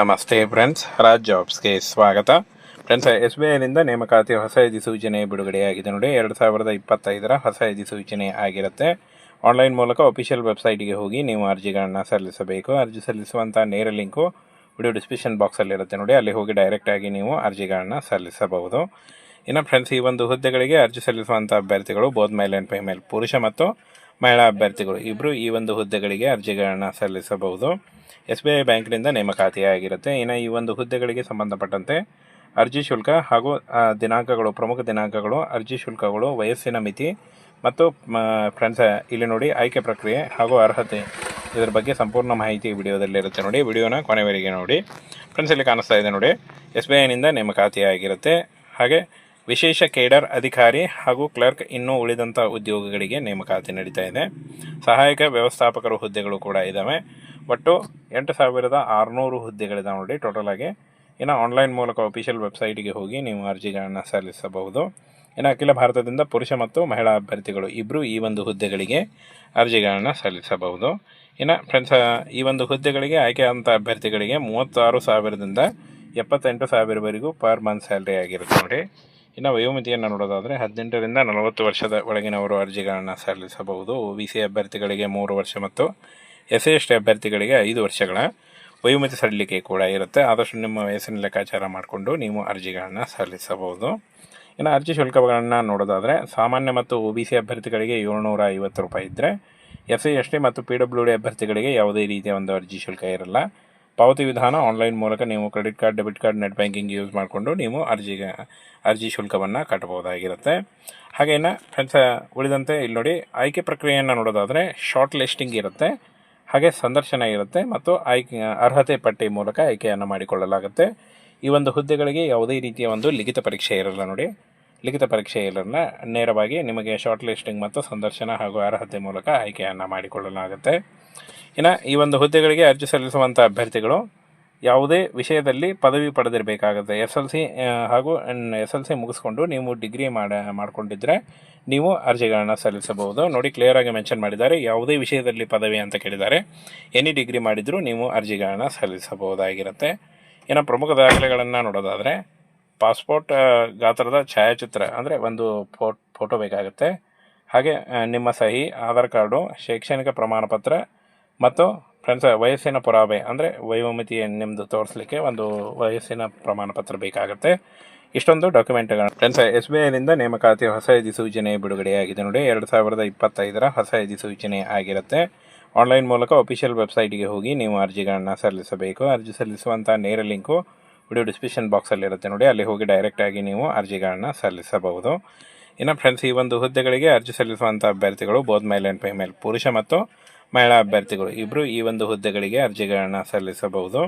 ನಮಸ್ತೆ ಫ್ರೆಂಡ್ಸ್, ರಾಜ್ ಜಾಬ್ಸ್ಗೆ ಸ್ವಾಗತ. ಫ್ರೆಂಡ್ಸ್, SBIನಿಂದ ನೇಮಕಾತಿ ಹೊಸ ಅಧಿಸೂಚನೆ ಬಿಡುಗಡೆಯಾಗಿದೆ ನೋಡಿ. 2025ರ ಹೊಸ ಅಧಿಸೂಚನೆ ಆಗಿರುತ್ತೆ. ಆನ್ಲೈನ್ ಮೂಲಕ ಅಫಿಷಿಯಲ್ ವೆಬ್ಸೈಟ್ಗೆ ಹೋಗಿ ನೀವು ಅರ್ಜಿಗಳನ್ನು ಸಲ್ಲಿಸಬೇಕು. ಅರ್ಜಿ ಸಲ್ಲಿಸುವಂಥ ನೇರ ಲಿಂಕು ವಿಡಿಯೋ ಡಿಸ್ಕ್ರಿಪ್ಷನ್ ಬಾಕ್ಸಲ್ಲಿರುತ್ತೆ ನೋಡಿ. ಅಲ್ಲಿ ಹೋಗಿ ಡೈರೆಕ್ಟಾಗಿ ನೀವು ಅರ್ಜಿಗಳನ್ನು ಸಲ್ಲಿಸಬಹುದು. ಇನ್ನು ಫ್ರೆಂಡ್ಸ್, ಈ ಒಂದು ಹುದ್ದೆಗಳಿಗೆ ಅರ್ಜಿ ಸಲ್ಲಿಸುವಂಥ ಅಭ್ಯರ್ಥಿಗಳು ಬೋತ್ ಮೇಲ್ ಆ್ಯಂಡ್ ಫಿಮೇಲ್, ಪುರುಷ ಮತ್ತು ಮಹಿಳಾ ಅಭ್ಯರ್ಥಿಗಳು ಇಬ್ಬರು ಈ ಒಂದು ಹುದ್ದೆಗಳಿಗೆ ಅರ್ಜಿಗಳನ್ನು ಸಲ್ಲಿಸಬಹುದು. SBI ಬ್ಯಾಂಕ್ನಿಂದ ನೇಮಕಾತಿಯಾಗಿರುತ್ತೆ. ಇನ್ನು ಈ ಒಂದು ಹುದ್ದೆಗಳಿಗೆ ಸಂಬಂಧಪಟ್ಟಂತೆ ಅರ್ಜಿ ಶುಲ್ಕ ಹಾಗೂ ದಿನಾಂಕಗಳು, ಪ್ರಮುಖ ದಿನಾಂಕಗಳು, ಅರ್ಜಿ ಶುಲ್ಕಗಳು, ವಯಸ್ಸಿನ ಮಿತಿ ಮತ್ತು ಫ್ರೆಂಡ್ಸ್ ಇಲ್ಲಿ ನೋಡಿ ಆಯ್ಕೆ ಪ್ರಕ್ರಿಯೆ ಹಾಗೂ ಅರ್ಹತೆ, ಇದರ ಬಗ್ಗೆ ಸಂಪೂರ್ಣ ಮಾಹಿತಿ ವಿಡಿಯೋದಲ್ಲಿರುತ್ತೆ ನೋಡಿ. ವಿಡಿಯೋನ ಕೊನೆವರೆಗೆ ನೋಡಿ. ಫ್ರೆಂಡ್ಸ್, ಇಲ್ಲಿ ಕಾಣಿಸ್ತಾ ಇದೆ ನೋಡಿ, SBIನಿಂದ ನೇಮಕಾತಿಯಾಗಿರುತ್ತೆ. ಹಾಗೆ ವಿಶೇಷ ಕೇಡರ್ ಅಧಿಕಾರಿ ಹಾಗೂ ಕ್ಲರ್ಕ್ ಇನ್ನೂ ಉಳಿದಂಥ ಉದ್ಯೋಗಗಳಿಗೆ ನೇಮಕಾತಿ ನಡೀತಾ ಇದೆ. ಸಹಾಯಕ ವ್ಯವಸ್ಥಾಪಕರು ಹುದ್ದೆಗಳು ಕೂಡ ಇದ್ದಾವೆ. ಒಟ್ಟು 8600 ಹುದ್ದೆಗಳಿದಾವೆ ನೋಡಿ ಟೋಟಲ್ ಆಗಿ. ಇನ್ನು ಆನ್ಲೈನ್ ಮೂಲಕ ಅಫಿಷಿಯಲ್ ವೆಬ್ಸೈಟ್ಗೆ ಹೋಗಿ ನೀವು ಅರ್ಜಿಗಳನ್ನು ಸಲ್ಲಿಸಬಹುದು. ಇನ್ನು ಅಖಿಲ ಭಾರತದಿಂದ ಪುರುಷ ಮತ್ತು ಮಹಿಳಾ ಅಭ್ಯರ್ಥಿಗಳು ಇಬ್ಬರು ಈ ಒಂದು ಹುದ್ದೆಗಳಿಗೆ ಅರ್ಜಿಗಳನ್ನು ಸಲ್ಲಿಸಬಹುದು. ಇನ್ನು ಫ್ರೆಂಡ್ಸ್, ಈ ಒಂದು ಹುದ್ದೆಗಳಿಗೆ ಆಯ್ಕೆಯಾದಂಥ ಅಭ್ಯರ್ಥಿಗಳಿಗೆ 36,000ದಿಂದ 78,000ವರೆಗೂ ಪರ್ ಮಂತ್ ಸ್ಯಾಲ್ರಿ ಆಗಿರುತ್ತೆ ನೋಡಿ. ಇನ್ನು ವಯೋಮಿತಿಯನ್ನು ನೋಡೋದಾದರೆ 18ರಿಂದ 40 ವರ್ಷದ ಒಳಗಿನವರು ಅರ್ಜಿಗಳನ್ನು ಸಲ್ಲಿಸಬಹುದು. OBC ಅಭ್ಯರ್ಥಿಗಳಿಗೆ 3 ವರ್ಷ ಮತ್ತು SC/ST ಅಭ್ಯರ್ಥಿಗಳಿಗೆ 5 ವರ್ಷಗಳ ವಯೋಮಿತಿ ಸಡಿಲಿಕೆ ಕೂಡ ಇರುತ್ತೆ. ಆದಷ್ಟು ನಿಮ್ಮ ವಯಸ್ಸಿನ ಲೆಕ್ಕಾಚಾರ ಮಾಡಿಕೊಂಡು ನೀವು ಅರ್ಜಿಗಳನ್ನು ಸಲ್ಲಿಸಬಹುದು. ಇನ್ನು ಅರ್ಜಿ ಶುಲ್ಕಗಳನ್ನು ನೋಡೋದಾದರೆ ಸಾಮಾನ್ಯ ಮತ್ತು OBC ಅಭ್ಯರ್ಥಿಗಳಿಗೆ 750 ರೂಪಾಯಿ ಇದ್ದರೆ, SC/ST ಮತ್ತು PWD ಅಭ್ಯರ್ಥಿಗಳಿಗೆ ಯಾವುದೇ ರೀತಿಯ ಒಂದು ಅರ್ಜಿ ಶುಲ್ಕ ಇರಲ್ಲ. ಪಾವತಿ ವಿಧಾನ ಆನ್ಲೈನ್ ಮೂಲಕ ನೀವು credit card, debit card, net banking use ಮಾಡಿಕೊಂಡು ನೀವು ಅರ್ಜಿ ಶುಲ್ಕವನ್ನು ಕಟ್ಟಬಹುದಾಗಿರುತ್ತೆ. ಹಾಗೆ ಇನ್ನು ಫ್ರೆಂಡ್ಸ್, ಉಳಿದಂತೆ ಇಲ್ಲಿ ನೋಡಿ ಆಯ್ಕೆ ಪ್ರಕ್ರಿಯೆಯನ್ನು ನೋಡೋದಾದರೆ ಶಾರ್ಟ್ ಲಿಸ್ಟಿಂಗ್ ಇರುತ್ತೆ, ಹಾಗೆ ಸಂದರ್ಶನ ಇರುತ್ತೆ ಮತ್ತು ಅರ್ಹತೆ ಪಟ್ಟಿ ಮೂಲಕ ಆಯ್ಕೆಯನ್ನು ಮಾಡಿಕೊಳ್ಳಲಾಗುತ್ತೆ. ಈ ಒಂದು ಹುದ್ದೆಗಳಿಗೆ ಯಾವುದೇ ರೀತಿಯ ಒಂದು ಲಿಖಿತ ಪರೀಕ್ಷೆ ಇರಲ್ಲ ನೋಡಿ. ಲಿಖಿತ ಪರೀಕ್ಷೆ ಇರಲ್ಲ, ನೇರವಾಗಿ ನಿಮಗೆ ಶಾರ್ಟ್ ಲಿಸ್ಟಿಂಗ್ ಮತ್ತು ಸಂದರ್ಶನ ಹಾಗೂ ಅರ್ಹತೆ ಮೂಲಕ ಆಯ್ಕೆಯನ್ನು ಮಾಡಿಕೊಳ್ಳಲಾಗುತ್ತೆ. ಇನ್ನು ಈ ಒಂದು ಹುದ್ದೆಗಳಿಗೆ ಅರ್ಜಿ ಸಲ್ಲಿಸುವಂಥ ಅಭ್ಯರ್ಥಿಗಳು ಯಾವುದೇ ವಿಷಯದಲ್ಲಿ ಪದವಿ ಪಡೆದಿರಬೇಕಾಗುತ್ತೆ. SLC ಹಾಗೂ SLC ಮುಗಿಸ್ಕೊಂಡು ನೀವು ಡಿಗ್ರಿ ಮಾಡಿಕೊಂಡಿದ್ದರೆ ನೀವು ಅರ್ಜಿಗಳನ್ನು ಸಲ್ಲಿಸಬಹುದು ನೋಡಿ. ಕ್ಲಿಯರಾಗಿ ಮೆನ್ಷನ್ ಮಾಡಿದ್ದಾರೆ, ಯಾವುದೇ ವಿಷಯದಲ್ಲಿ ಪದವಿ ಅಂತ ಕೇಳಿದ್ದಾರೆ. ಎನಿ ಡಿಗ್ರಿ ಮಾಡಿದರೂ ನೀವು ಅರ್ಜಿಗಳನ್ನು ಸಲ್ಲಿಸಬಹುದಾಗಿರುತ್ತೆ. ಇನ್ನು ಪ್ರಮುಖ ದಾಖಲೆಗಳನ್ನು ನೋಡೋದಾದರೆ ಪಾಸ್ಪೋರ್ಟ್ ಗಾತ್ರದ ಛಾಯಾಚಿತ್ರ ಅಂದರೆ ಒಂದು ಫೋಟೋ ಬೇಕಾಗುತ್ತೆ. ಹಾಗೆ ನಿಮ್ಮ ಸಹಿ, ಆಧಾರ್ ಕಾರ್ಡು, ಶೈಕ್ಷಣಿಕ ಪ್ರಮಾಣ ಪತ್ರ ಮತ್ತು ಫ್ರೆಂಡ್ಸ್ ವಯಸ್ಸಿನ ಪುರಾವೆ ಅಂದರೆ ವಯೋಮಿತಿ ನಿಮ್ಮದು ತೋರಿಸಲಿಕ್ಕೆ ಒಂದು ವಯಸ್ಸಿನ ಪ್ರಮಾಣ ಪತ್ರ ಬೇಕಾಗುತ್ತೆ. ಇಷ್ಟೊಂದು ಡಾಕ್ಯುಮೆಂಟ್ಗಳು. ಫ್ರೆಂಡ್ಸ್, SBIನಿಂದ ನೇಮಕಾತಿ ಹೊಸ ಅಧಿಸೂಚನೆ ಬಿಡುಗಡೆಯಾಗಿದೆ ನೋಡಿ. 2025ರ ಹೊಸ ಅಧಿಸೂಚನೆ ಆಗಿರುತ್ತೆ. ಆನ್ಲೈನ್ ಮೂಲಕ ಅಫಿಷಿಯಲ್ ವೆಬ್ಸೈಟ್ಗೆ ಹೋಗಿ ನೀವು ಅರ್ಜಿಗಳನ್ನು ಸಲ್ಲಿಸಬೇಕು. ಅರ್ಜಿ ಸಲ್ಲಿಸುವಂಥ ನೇರ ಲಿಂಕು ವಿಡಿಯೋ ಡಿಸ್ಕ್ರಿಪ್ಷನ್ ಬಾಕ್ಸಲ್ಲಿರುತ್ತೆ ನೋಡಿ. ಅಲ್ಲಿ ಹೋಗಿ ಡೈರೆಕ್ಟಾಗಿ ನೀವು ಅರ್ಜಿಗಳನ್ನು ಸಲ್ಲಿಸಬಹುದು. ಇನ್ನು ಫ್ರೆಂಡ್ಸ್, ಈ ಒಂದು ಹುದ್ದೆಗಳಿಗೆ ಅರ್ಜಿ ಸಲ್ಲಿಸುವಂಥ ಅಭ್ಯರ್ಥಿಗಳು ಬೋತ್ ಮೇಲ್ ಆ್ಯಂಡ್ ಫಿಮೇಲ್, ಪುರುಷ ಮತ್ತು ಮಹಿಳಾ ಅಭ್ಯರ್ಥಿಗಳು ಇಬ್ಬರು ಈ ಒಂದು ಹುದ್ದೆಗಳಿಗೆ ಅರ್ಜಿಗಳನ್ನು ಸಲ್ಲಿಸಬಹುದು.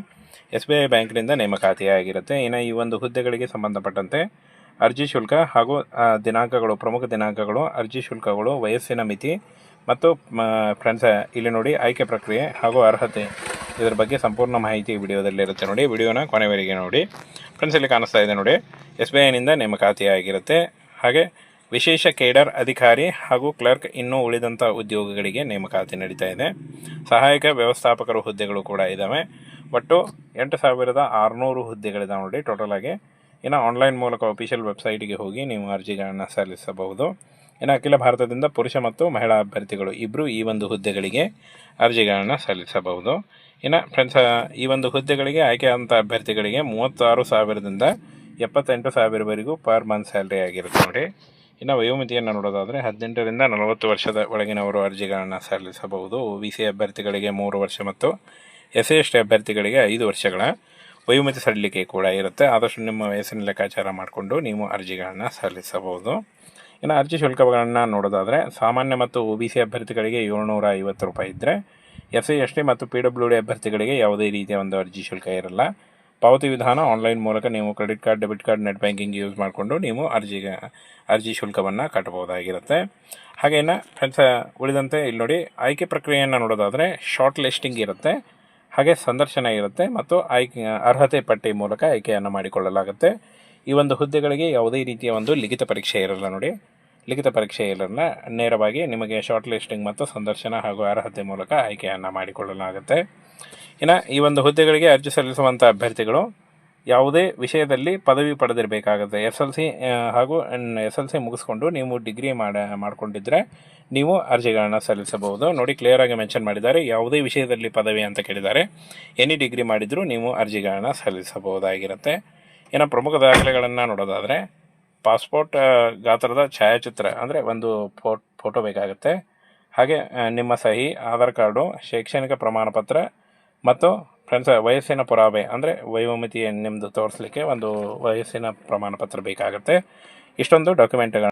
SBI ಬ್ಯಾಂಕ್ನಿಂದ ನೇಮಕಾತಿಯಾಗಿರುತ್ತೆ. ಇನ್ನು ಈ ಒಂದು ಹುದ್ದೆಗಳಿಗೆ ಸಂಬಂಧಪಟ್ಟಂತೆ ಅರ್ಜಿ ಶುಲ್ಕ ಹಾಗೂ ದಿನಾಂಕಗಳು, ಪ್ರಮುಖ ದಿನಾಂಕಗಳು, ಅರ್ಜಿ ಶುಲ್ಕಗಳು, ವಯಸ್ಸಿನ ಮಿತಿ ಮತ್ತು ಫ್ರೆಂಡ್ಸ್ ಇಲ್ಲಿ ನೋಡಿ ಆಯ್ಕೆ ಪ್ರಕ್ರಿಯೆ ಹಾಗೂ ಅರ್ಹತೆ, ಇದರ ಬಗ್ಗೆ ಸಂಪೂರ್ಣ ಮಾಹಿತಿ ವಿಡಿಯೋದಲ್ಲಿರುತ್ತೆ ನೋಡಿ. ವಿಡಿಯೋನ ಕೊನೆವರೆಗೆ ನೋಡಿ. ಫ್ರೆಂಡ್ಸ್, ಇಲ್ಲಿ ಕಾಣಿಸ್ತಾ ಇದೆ ನೋಡಿ, SBIನಿಂದ ನೇಮಕಾತಿಯಾಗಿರುತ್ತೆ. ಹಾಗೆ ವಿಶೇಷ ಕೇಡರ್ ಅಧಿಕಾರಿ ಹಾಗೂ ಕ್ಲರ್ಕ್ ಇನ್ನೂ ಉಳಿದಂಥ ಉದ್ಯೋಗಗಳಿಗೆ ನೇಮಕಾತಿ ನಡೀತಾ ಇದೆ. ಸಹಾಯಕ ವ್ಯವಸ್ಥಾಪಕರು ಹುದ್ದೆಗಳು ಕೂಡ ಇದ್ದಾವೆ. ಒಟ್ಟು 8600 ಹುದ್ದೆಗಳಿದಾವೆ ನೋಡಿ ಟೋಟಲ್ ಆಗಿ. ಇನ್ನು ಆನ್ಲೈನ್ ಮೂಲಕ ಅಫಿಷಿಯಲ್ ವೆಬ್ಸೈಟ್ಗೆ ಹೋಗಿ ನೀವು ಅರ್ಜಿಗಳನ್ನು ಸಲ್ಲಿಸಬಹುದು. ಇನ್ನು ಅಖಿಲ ಭಾರತದಿಂದ ಪುರುಷ ಮತ್ತು ಮಹಿಳಾ ಅಭ್ಯರ್ಥಿಗಳು ಇಬ್ಬರು ಈ ಒಂದು ಹುದ್ದೆಗಳಿಗೆ ಅರ್ಜಿಗಳನ್ನು ಸಲ್ಲಿಸಬಹುದು. ಇನ್ನು ಫ್ರೆಂಡ್ಸ್, ಈ ಒಂದು ಹುದ್ದೆಗಳಿಗೆ ಆಯ್ಕೆಯಾದಂಥ ಅಭ್ಯರ್ಥಿಗಳಿಗೆ 36,000ದಿಂದ 78,000ವರೆಗೂ ಪರ್ ಮಂತ್ ಸ್ಯಾಲ್ರಿ ಆಗಿರುತ್ತೆ ನೋಡಿ. ಇನ್ನು ವಯೋಮಿತಿಯನ್ನು ನೋಡೋದಾದರೆ 18ರಿಂದ 40 ವರ್ಷದ ಒಳಗಿನವರು ಅರ್ಜಿಗಳನ್ನು ಸಲ್ಲಿಸಬಹುದು. OBC ಅಭ್ಯರ್ಥಿಗಳಿಗೆ 3 ವರ್ಷ ಮತ್ತು SC/ST ಅಭ್ಯರ್ಥಿಗಳಿಗೆ 5 ವರ್ಷಗಳ ವಯೋಮಿತಿ ಸಡಿಲಿಕೆ ಕೂಡ ಇರುತ್ತೆ. ಆದಷ್ಟು ನಿಮ್ಮ ವಯಸ್ಸಿನ ಲೆಕ್ಕಾಚಾರ ಮಾಡಿಕೊಂಡು ನೀವು ಅರ್ಜಿಗಳನ್ನು ಸಲ್ಲಿಸಬಹುದು. ಇನ್ನು ಅರ್ಜಿ ಶುಲ್ಕಗಳನ್ನು ನೋಡೋದಾದರೆ ಸಾಮಾನ್ಯ ಮತ್ತು OBC ಅಭ್ಯರ್ಥಿಗಳಿಗೆ 750 ರೂಪಾಯಿ ಇದ್ದರೆ, SC/ST ಮತ್ತು PWD ಅಭ್ಯರ್ಥಿಗಳಿಗೆ ಯಾವುದೇ ರೀತಿಯ ಒಂದು ಅರ್ಜಿ ಶುಲ್ಕ ಇರಲ್ಲ. ಪಾವತಿ ವಿಧಾನ ಆನ್ಲೈನ್ ಮೂಲಕ ನೀವು credit card, debit card, net banking use ಮಾಡಿಕೊಂಡು ನೀವು ಅರ್ಜಿ ಶುಲ್ಕವನ್ನು ಕಟ್ಟಬಹುದಾಗಿರುತ್ತೆ. ಹಾಗೆ ಇನ್ನು ಫ್ರೆಂಡ್ಸ್, ಉಳಿದಂತೆ ಇಲ್ಲಿ ನೋಡಿ ಆಯ್ಕೆ ಪ್ರಕ್ರಿಯೆಯನ್ನು ನೋಡೋದಾದರೆ ಶಾರ್ಟ್ ಲಿಸ್ಟಿಂಗ್ ಇರುತ್ತೆ, ಹಾಗೆ ಸಂದರ್ಶನ ಇರುತ್ತೆ ಮತ್ತು ಅರ್ಹತೆ ಪಟ್ಟಿ ಮೂಲಕ ಆಯ್ಕೆಯನ್ನು ಮಾಡಿಕೊಳ್ಳಲಾಗುತ್ತೆ. ಈ ಒಂದು ಹುದ್ದೆಗಳಿಗೆ ಯಾವುದೇ ರೀತಿಯ ಒಂದು ಲಿಖಿತ ಪರೀಕ್ಷೆ ಇರಲ್ಲ ನೋಡಿ. ಲಿಖಿತ ಪರೀಕ್ಷೆ ಇರಲ್ಲ, ನೇರವಾಗಿ ನಿಮಗೆ ಶಾರ್ಟ್ ಲಿಸ್ಟಿಂಗ್ ಮತ್ತು ಸಂದರ್ಶನ ಹಾಗೂ ಅರ್ಹತೆ ಮೂಲಕ ಆಯ್ಕೆಯನ್ನು ಮಾಡಿಕೊಳ್ಳಲಾಗುತ್ತೆ. ಇನ್ನು ಈ ಒಂದು ಹುದ್ದೆಗಳಿಗೆ ಅರ್ಜಿ ಸಲ್ಲಿಸುವಂಥ ಅಭ್ಯರ್ಥಿಗಳು ಯಾವುದೇ ವಿಷಯದಲ್ಲಿ ಪದವಿ ಪಡೆದಿರಬೇಕಾಗುತ್ತೆ. SLC ಹಾಗೂ SLC ಮುಗಿಸ್ಕೊಂಡು ನೀವು ಡಿಗ್ರಿ ಮಾಡಿಕೊಂಡಿದ್ದರೆ ನೀವು ಅರ್ಜಿಗಳನ್ನು ಸಲ್ಲಿಸಬಹುದು. ನೋಡಿ, ಕ್ಲಿಯರಾಗಿ ಮೆನ್ಷನ್ ಮಾಡಿದ್ದಾರೆ. ಯಾವುದೇ ವಿಷಯದಲ್ಲಿ ಪದವಿ ಅಂತ ಕೇಳಿದ್ದಾರೆ. ಎನಿ ಡಿಗ್ರಿ ಮಾಡಿದರೂ ನೀವು ಅರ್ಜಿಗಳನ್ನು ಸಲ್ಲಿಸಬಹುದಾಗಿರುತ್ತೆ. ಇನ್ನು ಪ್ರಮುಖ ದಾಖಲೆಗಳನ್ನು ನೋಡೋದಾದರೆ ಪಾಸ್ಪೋರ್ಟ್ ಗಾತ್ರದ ಛಾಯಾಚಿತ್ರ ಅಂದರೆ ಒಂದು ಫೋಟೋ ಬೇಕಾಗುತ್ತೆ. ಹಾಗೆ ನಿಮ್ಮ ಸಹಿ, ಆಧಾರ್ ಕಾರ್ಡು, ಶೈಕ್ಷಣಿಕ ಪ್ರಮಾಣ ಪತ್ರ ಮತ್ತು ಫ್ರೆಂಡ್ಸ್ ವಯಸ್ಸಿನ ಪುರಾವೆ ಅಂದರೆ ವಯೋಮಿತಿ ನಿಮ್ಮದು ತೋರಿಸಲಿಕ್ಕೆ ಒಂದು ವಯಸ್ಸಿನ ಪ್ರಮಾಣ ಪತ್ರ ಬೇಕಾಗುತ್ತೆ. ಇಷ್ಟೊಂದು ಡಾಕ್ಯುಮೆಂಟ್ಗಳು